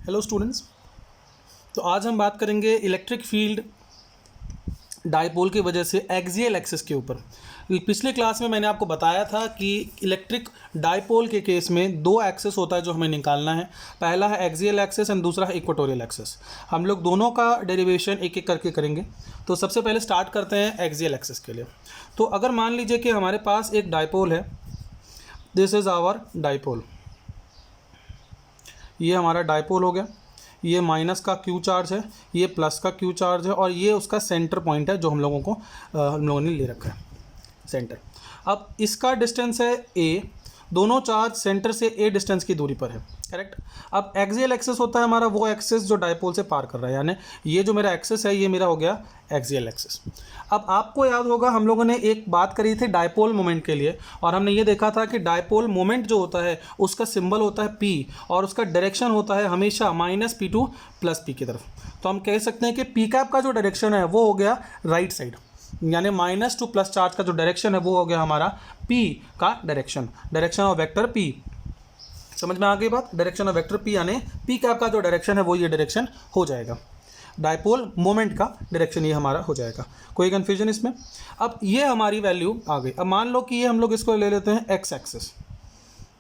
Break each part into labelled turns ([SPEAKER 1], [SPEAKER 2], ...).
[SPEAKER 1] Hello students. तो आज हम बात करेंगे इलेक्ट्रिक फील्ड डायपोल की वजह से एक्सियल एक्सिस के ऊपर। पिछले क्लास में मैंने आपको बताया था कि इलेक्ट्रिक डायपोल के केस में दो एक्सिस होता है जो हमें निकालना है। पहला है एक्सियल एक्सिस एंड दूसरा है इक्वेटोरियल एक्सिस। हम लोग दोनों का डेरिवेशन एक एक करके करेंगे। तो सबसे पहले स्टार्ट करते हैं एक्सियल एक्सिस के लिए। तो अगर मान लीजिए कि हमारे पास एक डायपोल है, दिस इज़ आवर डायपोल। ये हमारा डायपोल हो गया, ये माइनस का क्यू चार्ज है, ये प्लस का क्यू चार्ज है और ये उसका सेंटर पॉइंट है जो हम लोगों ने ले रखा है सेंटर। अब इसका डिस्टेंस है ए, दोनों चार्ज सेंटर से ए डिस्टेंस की दूरी पर है, करेक्ट। अब एक्सियल एक्सिस होता है हमारा वो एक्सिस जो डायपोल से पार कर रहा है, यानी ये जो मेरा एक्सिस है ये मेरा हो गया एक्सियल एक्सिस। अब आपको याद होगा हम लोगों ने एक बात करी थी डायपोल मोमेंट के लिए, और हमने ये देखा था कि डायपोल मोमेंट जो होता है उसका सिंबल होता है P और उसका डायरेक्शन होता है हमेशा -P2 + P की तरफ। तो हम कह सकते हैं कि P कैप का जो डायरेक्शन है वो हो गया राइट साइड, यानी -2 प्लस चार्ज का जो डायरेक्शन है वो हो गया हमारा P का डायरेक्शन ऑफ वेक्टर P। समझ में आ गई बात? डायरेक्शन ऑफ वेक्टर P यानी P कैप का जो डायरेक्शन है वो ये डायरेक्शन हो जाएगा, डायपोल मोमेंट का डायरेक्शन ये हमारा हो जाएगा। कोई कन्फ्यूजन इसमें? अब ये हमारी वैल्यू आ गई। अब मान लो कि ये हम लोग इसको ले लेते हैं एक्स एक्सिस,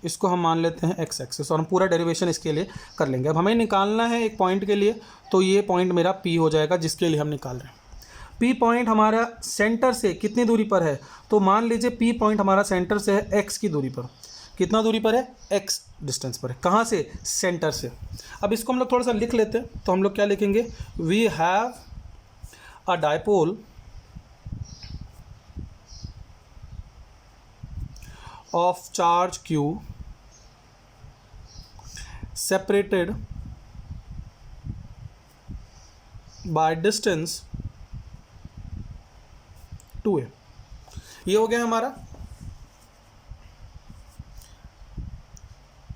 [SPEAKER 1] इसको हम मान लेते हैं एक्स एक्सिस और हम पूरा डेरिवेशन इसके लिए कर लेंगे। अब हमें निकालना है एक पॉइंट के लिए, तो ये पॉइंट मेरा P हो जाएगा जिसके लिए हम निकाल रहे हैं। P पॉइंट हमारा सेंटर से कितनी दूरी पर है? तो मान लीजिए P पॉइंट हमारा सेंटर से है x की दूरी पर। कितना दूरी पर है? x डिस्टेंस पर है। कहाँ से? सेंटर से। अब इसको हम लोग थोड़ा सा लिख लेते हैं। तो हम लोग क्या लिखेंगे? We have a dipole of charge q separated by distance 2a। ये हो गया हमारा।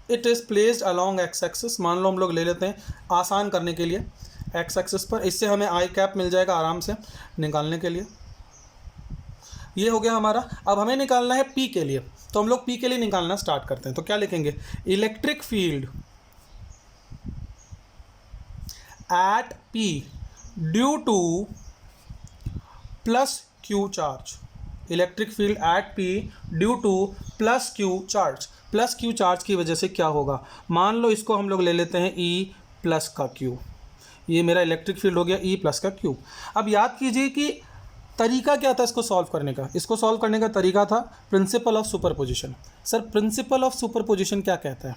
[SPEAKER 1] It is placed along x axis. मान लो हम लोग ले लेते हैं आसान करने के लिए एक्स एक्सिस पर, इससे हमें आई कैप मिल जाएगा आराम से निकालने के लिए। ये हो गया हमारा। अब हमें निकालना है P के लिए, तो हम लोग P के लिए निकालना स्टार्ट करते हैं। तो क्या लिखेंगे? Electric field eight P due two plus Q charge. Electric field eight P due two plus Q charge. Plus Q charge की वजह से क्या होगा? मान लो इसको हम लोग ले लेते हैं E प्लस का Q। ये मेरा इलेक्ट्रिक फील्ड हो गया E प्लस का Q। अब याद कीजिए कि तरीका क्या था इसको सॉल्व करने का? इसको सॉल्व करने का तरीका था principle of superposition. Sir principle of superposition क्या कहता है?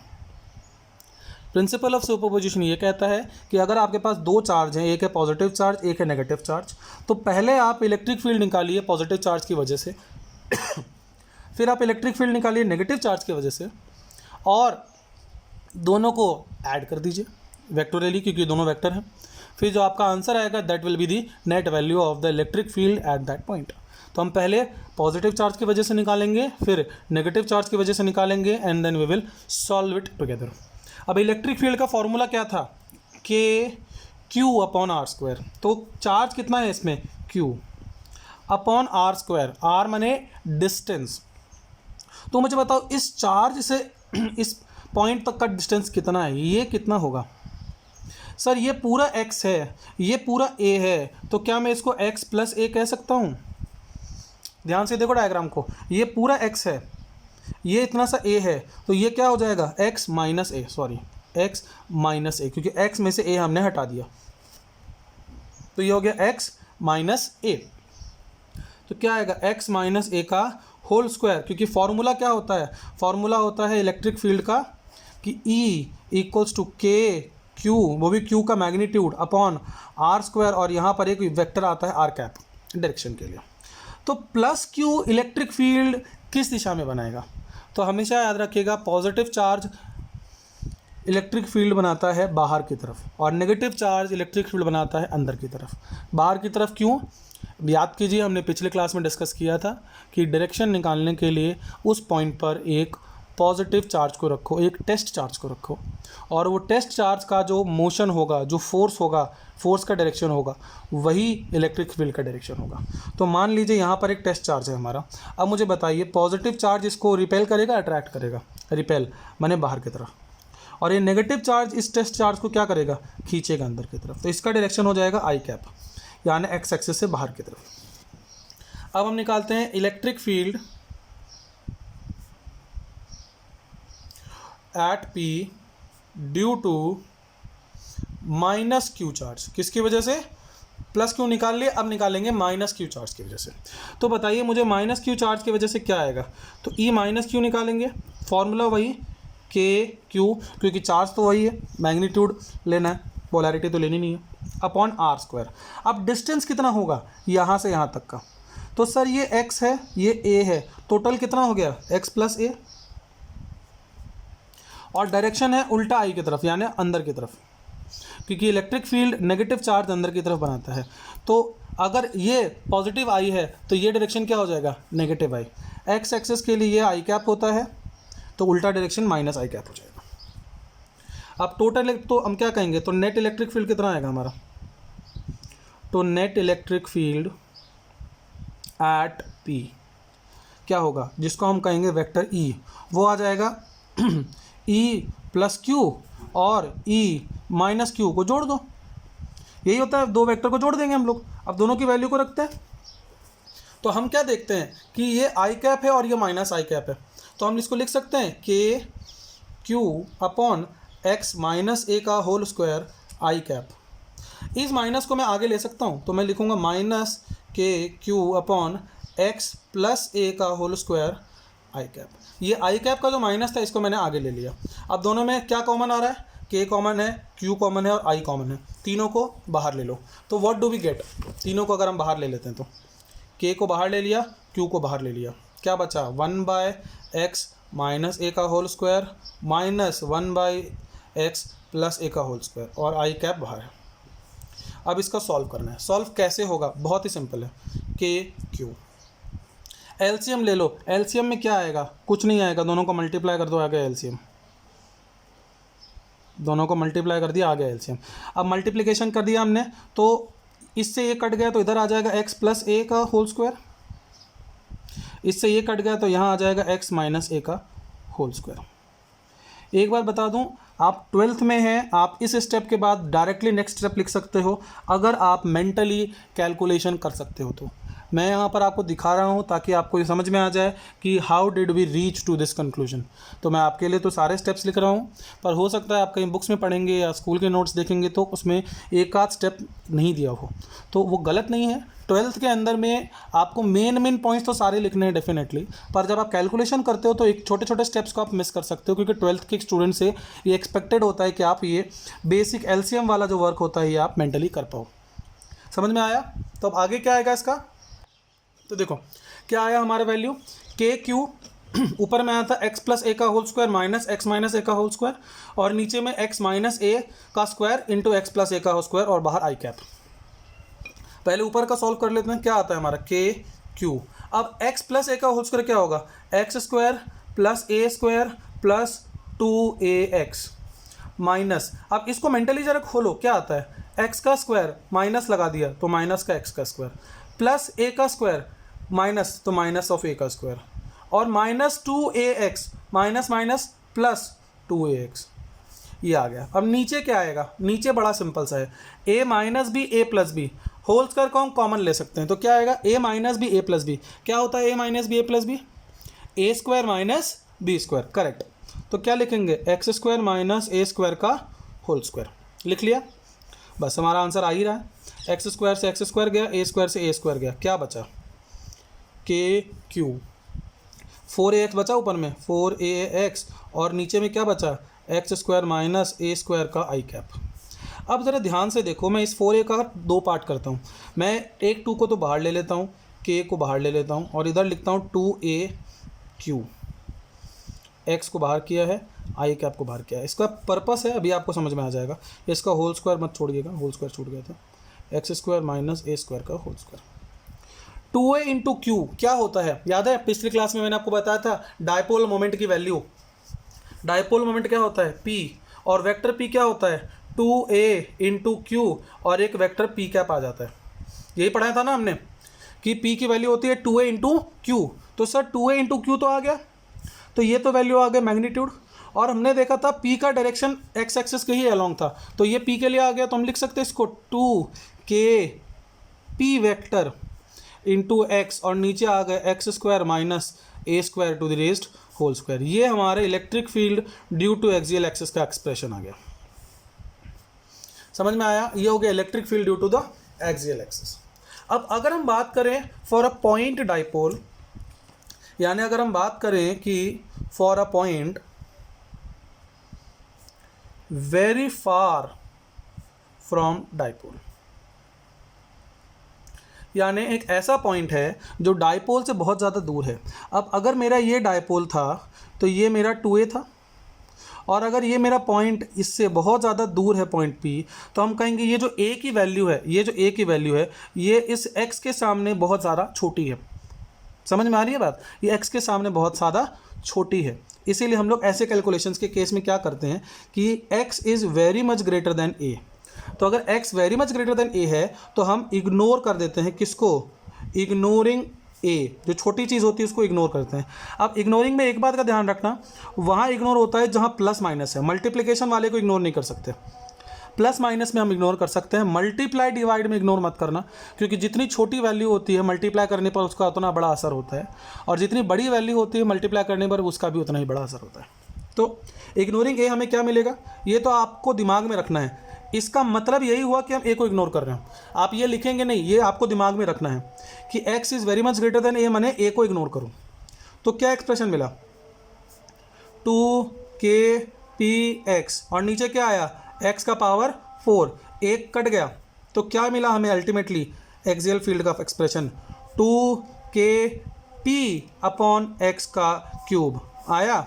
[SPEAKER 1] प्रिंसिपल ऑफ सुपरपोजिशन ये कहता है कि अगर आपके पास दो चार्ज हैं, एक है पॉजिटिव चार्ज एक है नेगेटिव चार्ज, तो पहले आप इलेक्ट्रिक फील्ड निकालिए पॉजिटिव चार्ज की वजह से फिर आप इलेक्ट्रिक फील्ड निकालिए नेगेटिव चार्ज की वजह से, और दोनों को ऐड कर दीजिए वेक्टोरियली क्योंकि दोनों वेक्टर हैं। फिर जो आपका आंसर आएगा that will be the net value of the electric field at that point. तो हम पहले पॉजिटिव चार्ज की वजह से निकालेंगे, फिर नेगेटिव चार्ज की वजह से निकालेंगे, and then we will solve it together. अब इलेक्ट्रिक फील्ड का फॉर्मूला क्या था? Q/r²। तो चार्ज कितना है इसमें? Q upon r²। r माने डिस्टेंस। तो मुझे बताओ इस चार्ज से इस पॉइंट तक का डिस्टेंस कितना है? ये कितना होगा? सर ये पूरा x है, ये पूरा a है, तो क्या मैं इसको x + a कह सकता हूँ? ध्यान से देखो डायग्राम को। ये पूरा x है, ये इतना सा a है, तो ये क्या हो जाएगा? x - a, क्योंकि x में से a हमने हटा दिया, तो ये हो गया x - a। तो क्या आएगा? x - a का होल स्क्वायर, क्योंकि फॉर्मूला क्या होता है? फॉर्मूला होता है इलेक्ट्रिक फील्ड का कि E = k/q, वो भी q का मैग्नीट्यूड अपॉन r², और यहाँ पर एक वेक्टर आता है r कैप डायरेक्शन के लिए। तो प्लस q इलेक्ट्रिक फील्ड किस दिशा में बनाएगा? तो हमेशा याद रखिएगा पॉजिटिव चार्ज इलेक्ट्रिक फील्ड बनाता है बाहर की तरफ, और नेगेटिव चार्ज इलेक्ट्रिक फील्ड बनाता है अंदर की तरफ। बाहर की तरफ क्यों? याद कीजिए हमने पिछले क्लास में डिस्कस किया था कि डायरेक्शन निकालने के लिए उस पॉइंट पर एक पॉजिटिव चार्ज को रखो, एक टेस्ट चार्ज को रखो, और वो टेस्ट चार्ज का जो मोशन होगा, जो फोर्स होगा, फोर्स का डायरेक्शन होगा, वही इलेक्ट्रिक फील्ड का डायरेक्शन होगा। तो मान लीजिए यहाँ पर एक टेस्ट चार्ज है हमारा। अब मुझे बताइए पॉजिटिव चार्ज इसको रिपेल करेगा, अट्रैक्ट करेगा? रिपेल माने बाहर की तरफ, और ये नेगेटिव चार्ज इस टेस्ट चार्ज को क्या करेगा, खींचेगा अंदर की तरफ। तो इसका डायरेक्शन हो जाएगा आई कैप, यानी एक्स एक्सिस से बाहर की तरफ। अब हम निकालते हैं electric field at P due to minus q charge. किसकी वजह से, प्लस क्यू निकाल लिए, अब निकालेंगे माइनस क्यू चार्ज की वजह से। तो बताइए मुझे माइनस क्यू चार्ज की वजह से क्या आएगा, तो ई माइनस क्यू निकालेंगे, फॉर्मूला वही के क्यू, क्योंकि चार्ज तो वही है, मैग्नीट्यूड लेना है, पोलैरिटी तो लेनी नहीं है, अपॉन आर स्क्वायर। अब डिस्टेंस कितना होगा यहाँ से यहाँ तक का, तो सर ये x है, ये a है, टोटल कितना हो गया x प्लस a, और डायरेक्शन है उल्टा आई की तरफ, यानी अंदर की तरफ, क्योंकि इलेक्ट्रिक फील्ड नेगेटिव चार्ज अंदर की तरफ बनाता है। तो अगर ये पॉजिटिव आई है तो ये डायरेक्शन क्या हो जाएगा, नेगेटिव आई। एक्स एक्सिस के लिए ये आई कैप होता है, तो उल्टा डायरेक्शन माइनस आई कैप हो जाएगा। अब टोटल, तो हम क्या कहेंगे, तो नेट इलेक्ट्रिक फील्ड कितना आएगा हमारा, तो net electric field at P क्या होगा, जिसको हम कहेंगे वेक्टर ई, वो आ जाएगा ई प्लस क्यू और ई माइनस क्यू को जोड़ दो, यही होता है, दो वेक्टर को जोड़ देंगे हम लोग। अब दोनों की वैल्यू को रखते हैं, तो हम क्या देखते हैं कि ये आई कैप है और ये माइनस आई कैप है, तो हम इसको लिख सकते हैं के Q upon x minus A का होल स्क्वायर आई कैप। इस माइनस को मैं आगे ले सकता हूँ, तो मैं लिखूँगा माइनस के Q upon x plus A का होल स्क्वायर आई कैप। ये आई कैप का जो माइनस था इसको मैंने आगे ले लिया। अब दोनों में क्या कॉमन आ रहा है, के कॉमन है, क्यू कॉमन है और आई कॉमन है, तीनों को बाहर ले लो। तो व्हाट डू वी गेट, तीनों को अगर हम बाहर ले लेते हैं तो के को बाहर ले लिया, क्यू को बाहर ले लिया, क्या बचा, 1/x माइनस ए का whole square minus 1/x plus A का होल स्क्वायर, और आई कैप बाहर है। अब इसका सॉल्व करना है। सॉल्व कैसे होगा, बहुत ही सिंपल है, के क्यू एलसीएम ले लो। एलसीएम में क्या आएगा, कुछ नहीं आएगा, दोनों को मल्टीप्लाई कर दो, आ गया एलसीएम, दोनों को मल्टीप्लाई कर दिया, आ गया एलसीएम। अब मल्टीप्लिकेशन कर दिया हमने, तो इससे ये कट गया तो इधर आ जाएगा x प्लस ए का होल स्क्वायर, इससे ये कट गया तो यहाँ आ जाएगा x माइनस ए का होल स्क्वायर। एक बार बता दूं, आप 12th में हैं, आप इस स्टेप के बाद डायरेक्टली नेक्स्ट स्टेप लिख सकते हो, अगर आप मेंटली कैलकुलेशन कर सकते हो तो। मैं यहाँ पर आपको दिखा रहा हूँ ताकि आपको ये समझ में आ जाए कि how did we reach to this conclusion. तो मैं आपके लिए तो सारे स्टेप्स लिख रहा हूँ, पर हो सकता है आप कहीं बुक्स में पढ़ेंगे या स्कूल के नोट्स देखेंगे तो उसमें एक आध स्टेप नहीं दिया हो, तो वो गलत नहीं है। 12th के अंदर में आपको मेन पॉइंट्स तो सारे लिखने हैं डेफिनेटली, पर जब आप कैलकुलेशन करते हो तो एक छोटे छोटे स्टेप्स को आप मिस कर सकते हो, क्योंकि 12th के स्टूडेंट से ये एक्सपेक्टेड होता है कि आप ये बेसिक एलसीएम वाला जो वर्क होता है ये आप मेंटली कर पाओ। समझ में आया? तो अब आगे क्या आएगा इसका, तो देखो क्या आया हमारा वैल्यू, के क्यू ऊपर में आया था x प्लस ए का whole square minus X minus A का होल स्क्वायर, और नीचे में x माइनस ए का square into x plus A का होल स्क्वायर, और बाहर आई कैप। पहले ऊपर का सॉल्व कर लेते हैं, क्या आता है हमारा के क्यू। अब x प्लस ए का होल स्क्वायर क्या होगा, एक्स स्क्वायर प्लस ए स्क्वायर प्लस 2ax माइनस, अब इसको मेंटली जरा खोलो, क्या आता है, x का स्क्वायर माइनस लगा दिया तो माइनस का x का स्क्वायर, प्लस a का स्क्वायर माइनस तो माइनस ऑफ a का स्क्वायर, और minus 2ax minus minus plus 2ax, ये आ गया। अब नीचे क्या आएगा, नीचे बड़ा सिंपल सा है, a minus b a plus b whole square को हम कॉमन ले सकते हैं, तो क्या आएगा, a minus b a plus b, क्या होता है a minus b a plus b, a square minus b square, correct. तो क्या लिखेंगे, x square minus a square का होल स्क्वायर, लिख लिया, बस हमारा आंसर आ ही रहा है। एक्स स्क्वायर से एक्स स्क्वायर गया, ए स्क्वायर से ए स्क्वायर गया, क्या बचा, के क्यू, 4ax बचा ऊपर में 4ax, और नीचे में क्या बचा, x square minus a square का आई कैप। अब ज़रा ध्यान से देखो, मैं इस 4a का दो पार्ट करता हूँ, मैं एक 2 को तो बाहर ले लेता हूँ, k को बाहर ले लेता हूँ, और इधर लिखता हूँ 2aq, x को बाहर किया है, आई कैप को बाहर किया है। इसका पर्पस है अभी आपको समझ में आ जाएगा, इसका होल स्क्वायर मत छोड़िएगा, होल स्क्वायर छूट गया था, x square minus a square का whole square. 2a into q क्या होता है, याद है पिछली क्लास में मैंने आपको बताया था डायपोल मोमेंट की वैल्यू, डायपोल मोमेंट क्या होता है, p, और वेक्टर p क्या होता है, 2a इंटू क्यू, और एक वेक्टर p कैप आ जाता है। यही पढ़ाया था ना हमने कि p की वैल्यू होती है 2a इंटू क्यू, तो सर 2a इंटू क्यू तो आ गया, तो ये तो वैल्यू आ गया मैग्नीट्यूड, और हमने देखा था p का डायरेक्शन x एक्सिस के ही अलॉन्ग था, तो ये p के लिए आ गया, तो हम लिख सकते हैं इसको 2k p vector into x और नीचे आ गए x square minus a square to the raised whole square. ये हमारे electric field due to axial axis का एक्सप्रेशन आ गया। समझ में आया? ये हो गया electric field due to the axial axis. अब अगर हम बात करें फॉर अ पॉइंट डाइपोल, यानी अगर हम बात करें कि for a point very far from dipole, यानी एक ऐसा पॉइंट है जो डाइपोल से बहुत ज़्यादा दूर है। अब अगर मेरा ये डाइपोल था तो ये मेरा 2a था, और अगर ये मेरा पॉइंट इससे बहुत ज़्यादा दूर है पॉइंट P, तो हम कहेंगे ये जो a की वैल्यू है, ये जो a की वैल्यू है ये इस x के सामने बहुत ज़्यादा छोटी है। समझ में आ रही है बात? ये x के सामने बहुत ज़्यादा छोटी है। इसीलिए हम लोग ऐसे कैलकुलेशंस के केस में क्या करते हैं कि x is very much greater then a। तो अगर x very much greater then a है तो हम इग्नोर कर देते हैं किसको? इग्नोरिंग a, जो छोटी चीज़ होती है उसको इग्नोर करते हैं। अब इग्नोरिंग में एक बात का ध्यान रखना, वहाँ इग्नोर होता है जहाँ प्लस माइनस है। मल्टीप्लिकेशन वाले को इग्नोर नहीं कर सकते, प्लस माइनस में हम इग्नोर कर सकते हैं। मल्टीप्लाई डिवाइड में इग्नोर मत करना, क्योंकि जितनी छोटी वैल्यू होती है मल्टीप्लाई करने पर उसका उतना बड़ा असर होता है, और जितनी बड़ी वैल्यू होती है मल्टीप्लाई करने पर उसका भी उतना ही बड़ा असर होता है। तो इग्नोरिंग ए हमें क्या मिलेगा, ये तो आपको दिमाग में रखना है। इसका मतलब यही हुआ कि हम ए को इग्नोर कर रहे हैं। आप ये लिखेंगे नहीं, ये आपको दिमाग में रखना है कि x is very much greater than A, माने ए को इग्नोर करूँ। तो क्या एक्सप्रेशन मिला? 2kpx और नीचे क्या आया? x का पावर 4, एक कट गया तो क्या मिला हमें अल्टीमेटली? एक्सियल फील्ड का एक्सप्रेशन 2kp अपॉन x का क्यूब आया।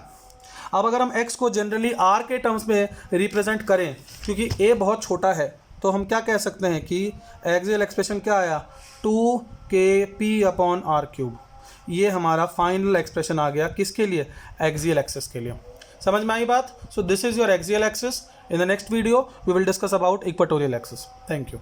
[SPEAKER 1] अब अगर हम x को जनरली r के टर्म्स में रिप्रेजेंट करें, क्योंकि a बहुत छोटा है, तो हम क्या कह सकते हैं कि एक्सियल एक्सप्रेशन क्या आया? 2kp upon r cube. ये हमारा फाइनल एक्सप्रेशन आ गया किसके लिए? एक्सियल एक्सिस के लिए। समझ में आई बात? So this is your axial axis. In the next video we will discuss about equatorial axis. Thank you.